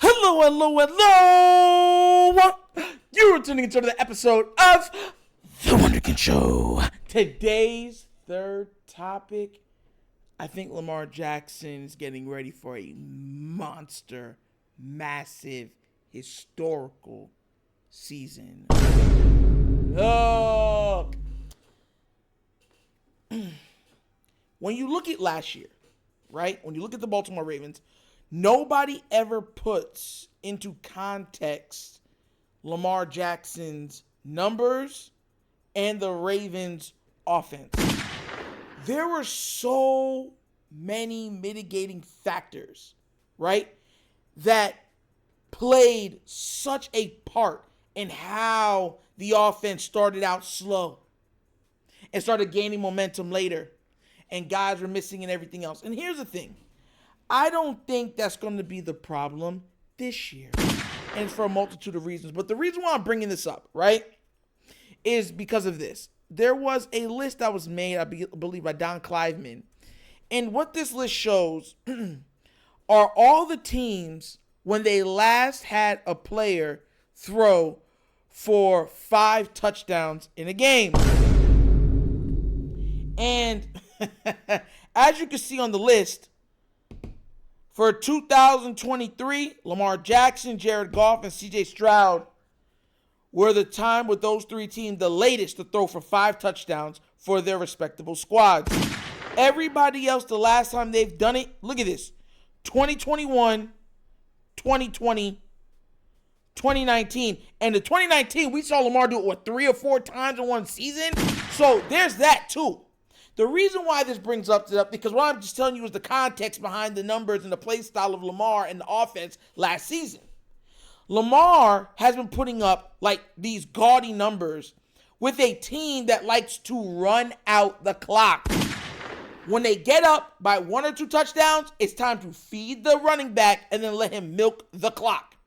Hello, hello, hello! You're tuning into the episode of The Wonderkind Show. Today's third topic, I think Lamar Jackson is getting ready for a monster, massive, historical season. Look. When you look at last year, right? When you look at the Baltimore Ravens, nobody ever puts into context Lamar Jackson's numbers and the Ravens' offense. There were so many mitigating factors, right, that played such a part in how the offense started out slow and started gaining momentum later, and guys were missing and everything else. And here's the thing. I don't think that's going to be the problem this year. And it's for a multitude of reasons. But the reason why I'm bringing this up, right, is because of this. There was a list that was made, I believe, by Don Cliveman. And what this list shows are all the teams when they last had a player throw for 5 touchdowns in a game. And as you can see on the list, for 2023, Lamar Jackson, Jared Goff, and CJ Stroud were the time with those 3 teams the latest to throw for 5 touchdowns for their respectable squads. Everybody else, the last time they've done it, look at this, 2021, 2020, 2019. And the 2019, we saw Lamar do it, 3 or 4 times in one season? So there's that too. The reason why this brings up because what I'm just telling you is the context behind the numbers and the play style of Lamar and the offense last season. Lamar has been putting up like these gaudy numbers with a team that likes to run out the clock. When they get up by 1 or 2 touchdowns, it's time to feed the running back and then let him milk the clock.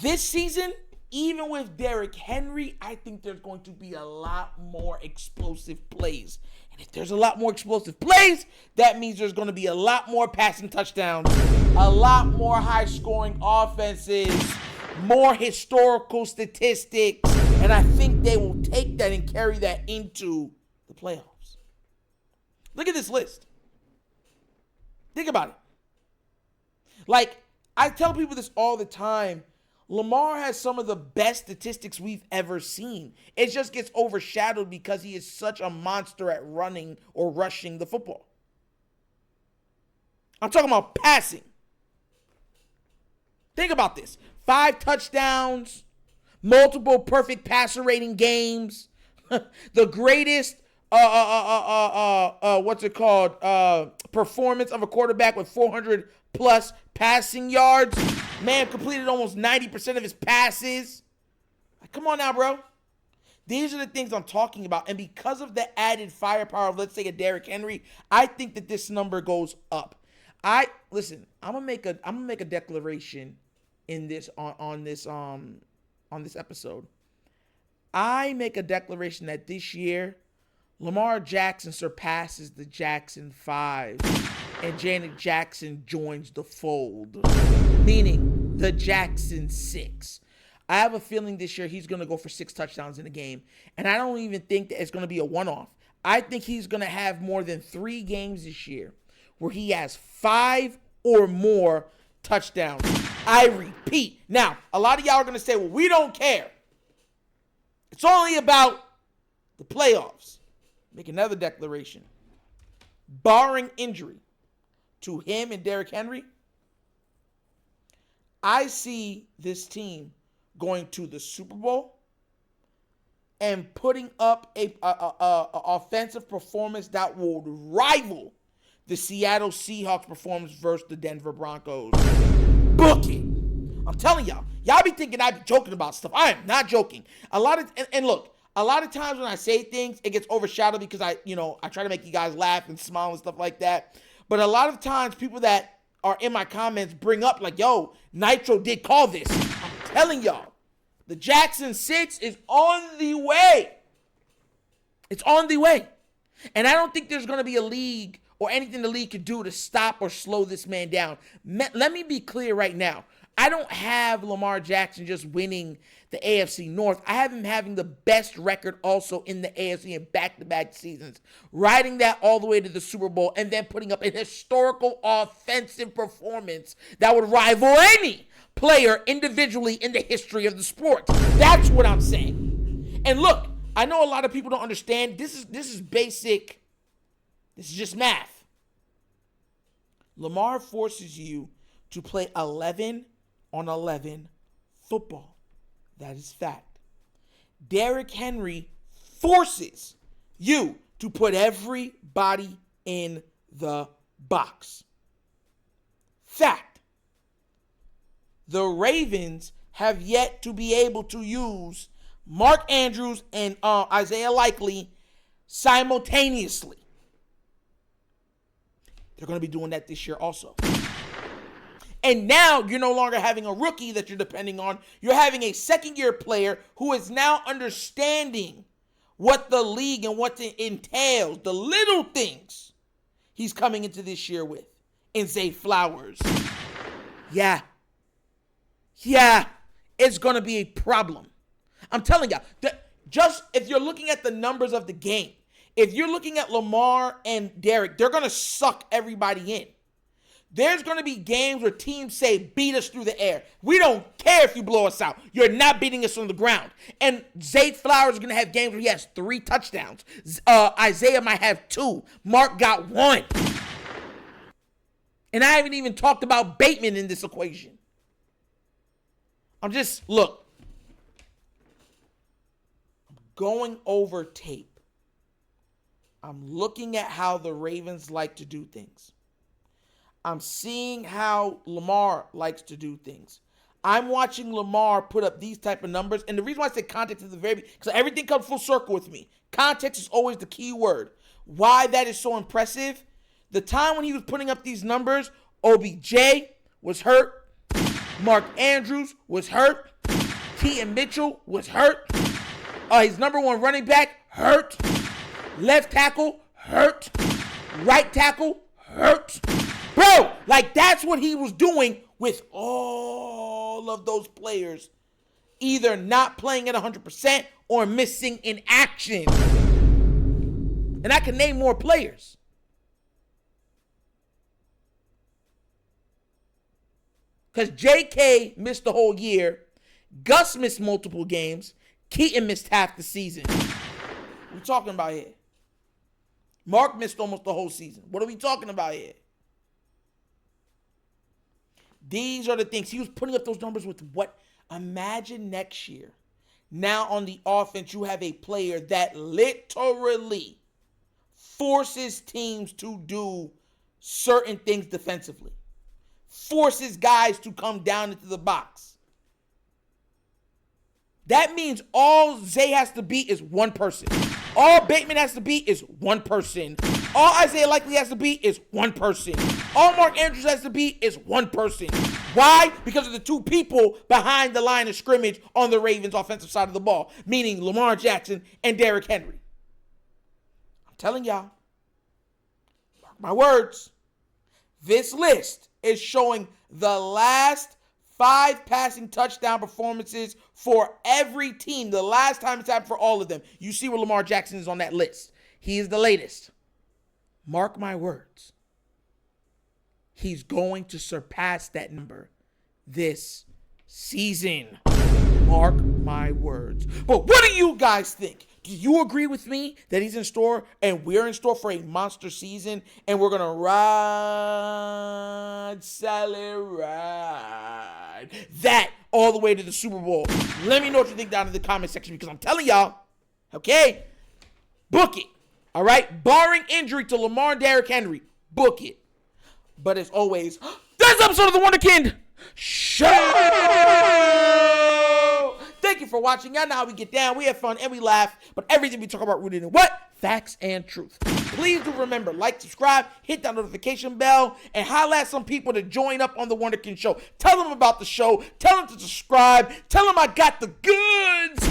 This season, even with Derrick Henry, I think there's going to be a lot more explosive plays. And if there's a lot more explosive plays, that means there's going to be a lot more passing touchdowns, a lot more high-scoring offenses, more historical statistics, and I think they will take that and carry that into the playoffs. Look at this list. Think about it. Like, I tell people this all the time. Lamar has some of the best statistics we've ever seen. It just gets overshadowed because he is such a monster at running or rushing the football. I'm talking about passing. Think about this. 5 touchdowns, multiple perfect passer rating games, the greatest performance of a quarterback with 400 plus passing yards. Man completed almost 90% of his passes. Like, come on now, bro. These are the things I'm talking about. And because of the added firepower of, let's say, a Derrick Henry, I think that this number goes up. Listen, I'm gonna make a declaration in this on this episode. I make a declaration that this year Lamar Jackson surpasses the Jackson 5 and Janet Jackson joins the fold, meaning the Jackson 6. I have a feeling this year he's going to go for 6 touchdowns in a game, and I don't even think that it's going to be a one-off. I think he's going to have more than 3 games this year where he has 5 or more touchdowns. I repeat. Now, a lot of y'all are going to say, well, we don't care. It's only about the playoffs. Make another declaration. Barring injury to him and Derrick Henry, I see this team going to the Super Bowl and putting up a offensive performance that will rival the Seattle Seahawks performance versus the Denver Broncos. Book it. I'm telling y'all. Y'all be thinking I be joking about stuff. I am not joking. A lot of times when I say things, it gets overshadowed because I try to make you guys laugh and smile and stuff like that. But a lot of times people that are in my comments bring up like, yo, Nitro did call this. I'm telling y'all, the Jackson 6 is on the way. It's on the way. And I don't think there's going to be a league or anything the league could do to stop or slow this man down. Let me be clear right now. I don't have Lamar Jackson just winning the AFC North. I have him having the best record also in the AFC in back-to-back seasons, riding that all the way to the Super Bowl, and then putting up a historical offensive performance that would rival any player individually in the history of the sport. That's what I'm saying. And look, I know a lot of people don't understand. This is basic. This is just math. Lamar forces you to play 11 on 11 football. That is fact. Derrick Henry forces you to put everybody in the box. Fact. The Ravens have yet to be able to use Mark Andrews and Isaiah Likely simultaneously. They're going to be doing that this year also. And now you're no longer having a rookie that you're depending on. You're having a second-year player who is now understanding what the league and what it entails, the little things he's coming into this year with. And Zay Flowers. Yeah, it's going to be a problem. I'm telling you, just if you're looking at the numbers of the game, if you're looking at Lamar and Derrick, they're going to suck everybody in. There's going to be games where teams say, beat us through the air. We don't care if you blow us out. You're not beating us on the ground. And Zay Flowers is going to have games where he has 3 touchdowns. Isaiah might have 2. Mark got 1. And I haven't even talked about Bateman in this equation. Look. I'm going over tape. I'm looking at how the Ravens like to do things. I'm seeing how Lamar likes to do things. I'm watching Lamar put up these type of numbers. And the reason why I say context is because everything comes full circle with me. Context is always the key word. Why that is so impressive, the time when he was putting up these numbers, OBJ was hurt. Mark Andrews was hurt. Keaton Mitchell was hurt. His number 1 running back, hurt. Left tackle, hurt. Right tackle, hurt. Bro, that's what he was doing with all of those players either not playing at 100% or missing in action. And I can name more players. Because J.K. missed the whole year. Gus missed multiple games. Keaton missed half the season. What are we talking about here? Mark missed almost the whole season. What are we talking about here? These are the things. He was putting up those numbers with what? Imagine next year. Now on the offense, you have a player that literally forces teams to do certain things defensively. Forces guys to come down into the box. That means all Zay has to beat is one person. All Bateman has to beat is one person. All Isaiah Likely has to beat is one person. All Mark Andrews has to beat is one person. Why? Because of the 2 people behind the line of scrimmage on the Ravens' offensive side of the ball, meaning Lamar Jackson and Derrick Henry. I'm telling y'all, mark my words, this list is showing the last 5 passing touchdown performances for every team. The last time it's happened for all of them. You see where Lamar Jackson is on that list. He is the latest. Mark my words. He's going to surpass that number this season. Mark my words. But what do you guys think? Do you agree with me that he's in store and we're in store for a monster season and we're going to ride, Sally, ride that all the way to the Super Bowl? Let me know what you think down in the comment section because I'm telling y'all, okay, book it. All right? Barring injury to Lamar and Derrick Henry, book it. But as always, that's the episode of The Wunderkind Show. Thank you for watching. Y'all know how we get down. We have fun and we laugh. But everything we talk about rooted in what? facts and truth. Please do remember, like, subscribe, hit that notification bell, and holla at some people to join up on The Wunderkind Show. Tell them about the show. Tell them to subscribe. Tell them I got the goods.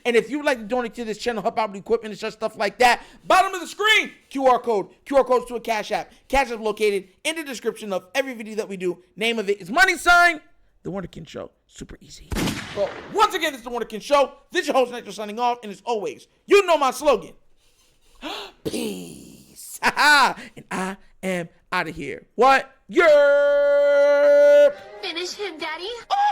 And if you would like to donate to this channel, help out with equipment and such stuff like that, bottom of the screen, QR code. QR code's to a Cash App. Cash App located in the description of every video that we do. Name of it is money sign The Wunderkind Show. Super easy. Well, once again, this is The Wunderkind Show. This is your host, Nitro, signing off. And as always, you know my slogan. Peace. And I am out of here. What? You're... Finish him, Daddy. Oh!